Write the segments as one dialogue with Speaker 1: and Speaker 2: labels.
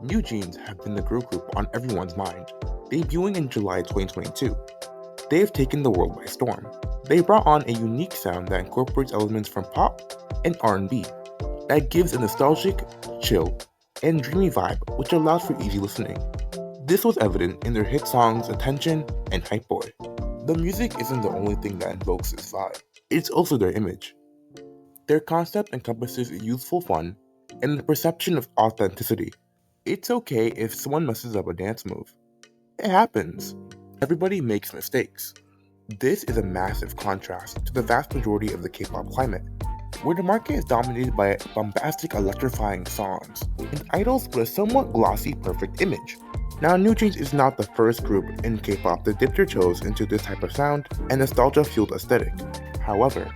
Speaker 1: NewJeans have been the girl group on everyone's mind. Debuting in July 2022, they have taken the world by storm. They brought on a unique sound that incorporates elements from pop and R&B that gives a nostalgic, chill, and dreamy vibe which allows for easy listening. This was evident in their hit songs Attention and Hype Boy. The music isn't the only thing that invokes this vibe, it's also their image. Their concept encompasses youthful fun and the perception of authenticity. It's okay if someone messes up a dance move. It happens. Everybody makes mistakes. This is a massive contrast to the vast majority of the K-pop climate, where the market is dominated by bombastic, electrifying songs and idols with a somewhat glossy, perfect image. Now, NewJeans is not the first group in K-pop that dipped their toes into this type of sound and nostalgia-fueled aesthetic. However,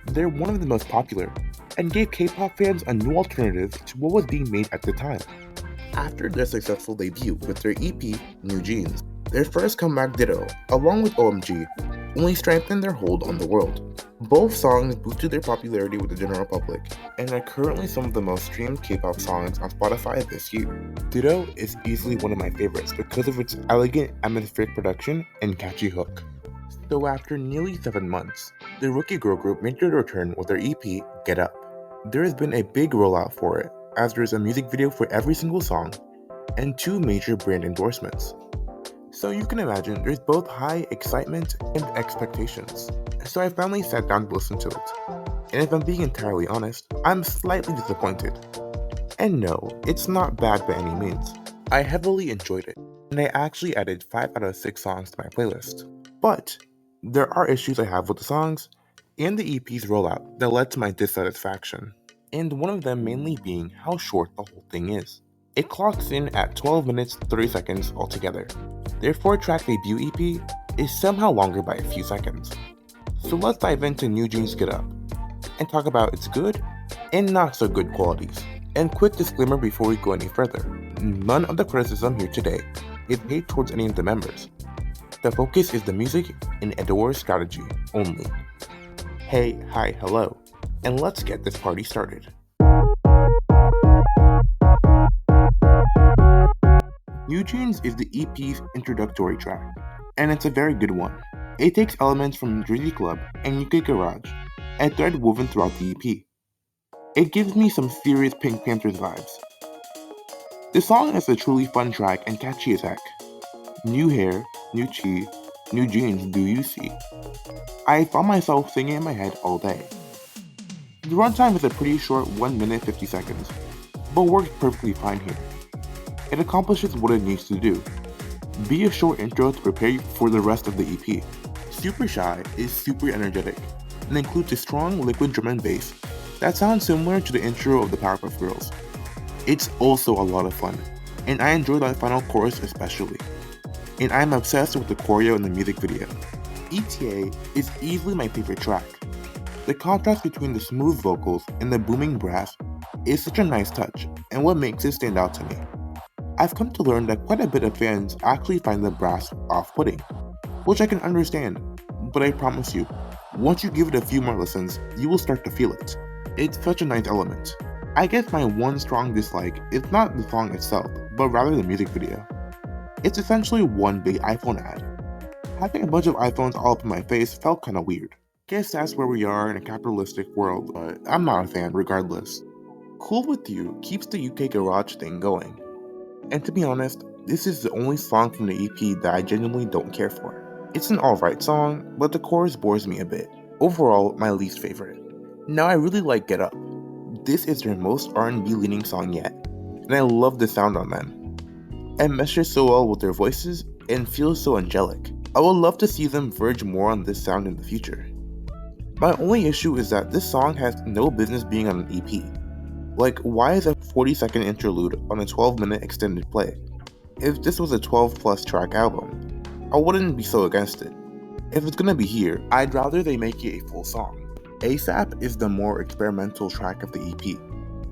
Speaker 1: they're one of the most popular and gave K-pop fans a new alternative to what was being made at the time. After their successful debut with their EP, NewJeans, their first comeback Ditto, along with OMG, only strengthened their hold on the world. Both songs boosted their popularity with the general public, and are currently some of the most streamed K-pop songs on Spotify this year. Ditto is easily one of my favorites because of its elegant atmospheric production and catchy hook. So after nearly 7 months, the rookie girl group made their return with their EP, Get Up. There has been a big rollout for it, as there is a music video for every single song, and 2 major brand endorsements. So you can imagine there's both high excitement and expectations. So I finally sat down to listen to it. And if I'm being entirely honest, I'm slightly disappointed. And no, it's not bad by any means. I heavily enjoyed it, and I actually added 5 out of 6 songs to my playlist. But there are issues I have with the songs and the EP's rollout that led to my dissatisfaction. And one of them mainly being how short the whole thing is. It clocks in at 12 minutes 30 seconds altogether. Their 4-track debut EP is somehow longer by a few seconds. So let's dive into NewJeans Get Up and talk about its good and not so good qualities. And quick disclaimer before we go any further, none of the criticism here today is paid towards any of the members. The focus is the music and Ador's strategy only. Hey, hi, hello, and let's get this party started. NewJeans is the EP's introductory track, and it's a very good one. It takes elements from Drizzy Club and UK Garage, a thread woven throughout the EP. It gives me some serious Pink Panthers vibes. The song is a truly fun track and catchy as heck. New hair, new chi, new jeans, do you see? I found myself singing in my head all day. The runtime is a pretty short 1 minute 50 seconds, but works perfectly fine here. It accomplishes what it needs to do. Be a short intro to prepare you for the rest of the EP. Super Shy is super energetic and includes a strong liquid drum and bass that sounds similar to the intro of the Powerpuff Girls. It's also a lot of fun, and I enjoy that final chorus especially. And I'm obsessed with the choreo in the music video. ETA is easily my favorite track. The contrast between the smooth vocals and the booming brass is such a nice touch, and what makes it stand out to me. I've come to learn that quite a bit of fans actually find the brass off-putting, which I can understand, but I promise you, once you give it a few more listens, you will start to feel it. It's such a nice element. I guess my one strong dislike is not the song itself, but rather the music video. It's essentially one big iPhone ad. Having a bunch of iPhones all up in my face felt kinda weird. Guess that's where we are in a capitalistic world, but I'm not a fan regardless. Cool With You keeps the UK Garage thing going. And to be honest, this is the only song from the EP that I genuinely don't care for. It's an alright song, but the chorus bores me a bit. Overall, my least favorite. Now I really like Get Up. This is their most R&B leaning song yet, and I love the sound on them. It meshes so well with their voices and feels so angelic. I would love to see them verge more on this sound in the future. My only issue is that this song has no business being on an EP. Like, why is a 40-second interlude on a 12-minute extended play? If this was a 12-plus track album, I wouldn't be so against it. If it's gonna be here, I'd rather they make it a full song. ASAP is the more experimental track of the EP,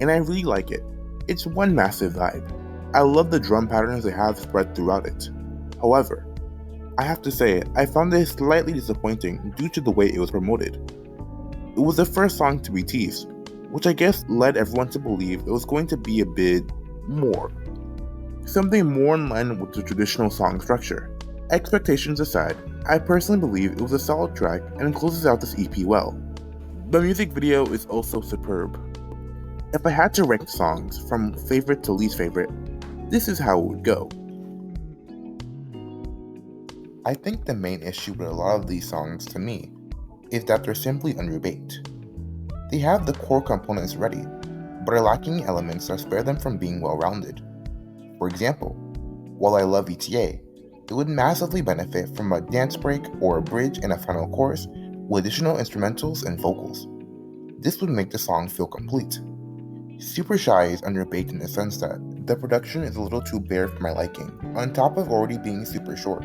Speaker 1: and I really like it. It's one massive vibe. I love the drum patterns they have spread throughout it. However, I have to say, I found it slightly disappointing due to the way it was promoted. It was the first song to be teased, which I guess led everyone to believe it was going to be a bit more. something more in line with the traditional song structure. Expectations aside, I personally believe it was a solid track and closes out this EP well. The music video is also superb. If I had to rank songs from favorite to least favorite, this is how it would go. I think the main issue with a lot of these songs to me is that they're simply underbaked. They have the core components ready, but are lacking elements that spare them from being well-rounded. For example, while I love ETA, it would massively benefit from a dance break or a bridge and a final chorus with additional instrumentals and vocals. This would make the song feel complete. Super Shy is underbaked in the sense that the production is a little too bare for my liking, on top of already being super short.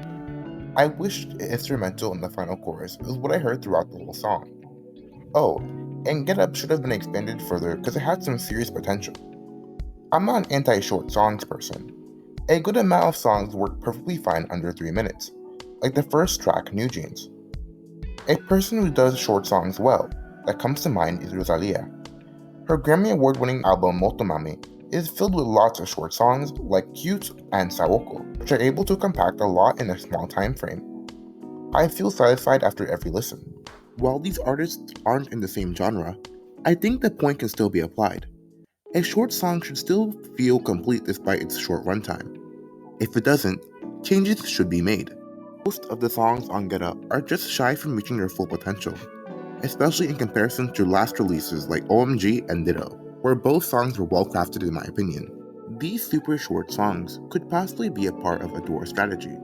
Speaker 1: I wished an instrumental in the final chorus was what I heard throughout the whole song. Oh, and Get Up should have been expanded further because it had some serious potential. I'm not an anti-short songs person. A good amount of songs work perfectly fine under 3 minutes, like the first track, NewJeans. A person who does short songs well that comes to mind is Rosalia. Her Grammy Award-winning album Motomami is filled with lots of short songs like Cute and Sawoko, which are able to compact a lot in a small time frame. I feel satisfied after every listen. While these artists aren't in the same genre, I think the point can still be applied. A short song should still feel complete despite its short runtime. If it doesn't, changes should be made. Most of the songs on Get Up are just shy from reaching their full potential, especially in comparison to last releases like OMG and Ditto, where both songs were well crafted in my opinion. These super short songs could possibly be a part of a duo strategy.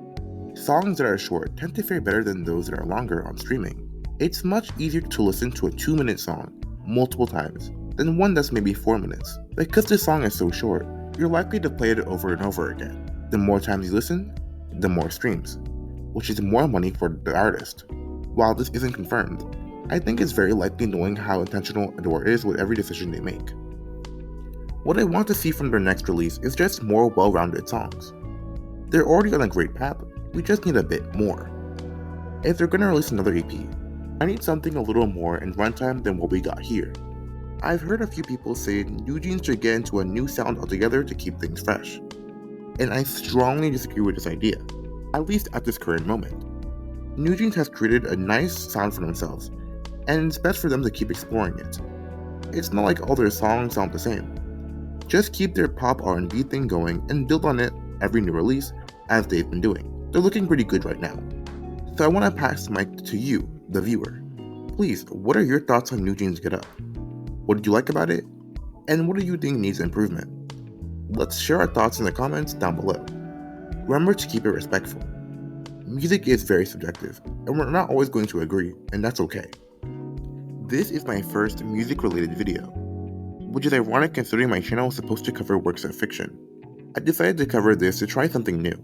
Speaker 1: Songs that are short tend to fare better than those that are longer on streaming. It's much easier to listen to a 2-minute song multiple times than one that's maybe 4 minutes. Because the song is so short, you're likely to play it over and over again. The more times you listen, the more streams, which is more money for the artist. While this isn't confirmed, I think it's very likely knowing how intentional Adore is with every decision they make. What I want to see from their next release is just more well-rounded songs. They're already on a great path, we just need a bit more. If they're gonna release another EP, I need something a little more in runtime than what we got here. I've heard a few people say NewJeans should get into a new sound altogether to keep things fresh. And I strongly disagree with this idea, at least at this current moment. NewJeans has created a nice sound for themselves, and it's best for them to keep exploring it. It's not like all their songs sound the same. Just keep their pop R&B thing going and build on it every new release, as they've been doing. They're looking pretty good right now. So I want to pass the mic to you, the viewer. Please, what are your thoughts on NewJeans Get Up? What did you like about it? And what do you think needs improvement? Let's share our thoughts in the comments down below. Remember to keep it respectful. Music is very subjective, and we're not always going to agree, and that's okay. This is my first music-related video, which is ironic considering my channel is supposed to cover works of fiction. I decided to cover this to try something new,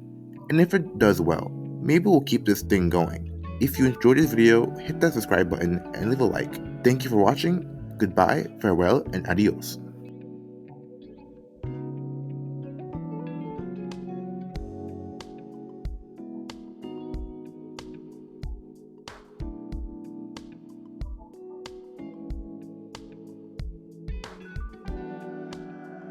Speaker 1: and if it does well, maybe we'll keep this thing going. If you enjoyed this video, hit that subscribe button and leave a like. Thank you for watching, goodbye, farewell, and adios.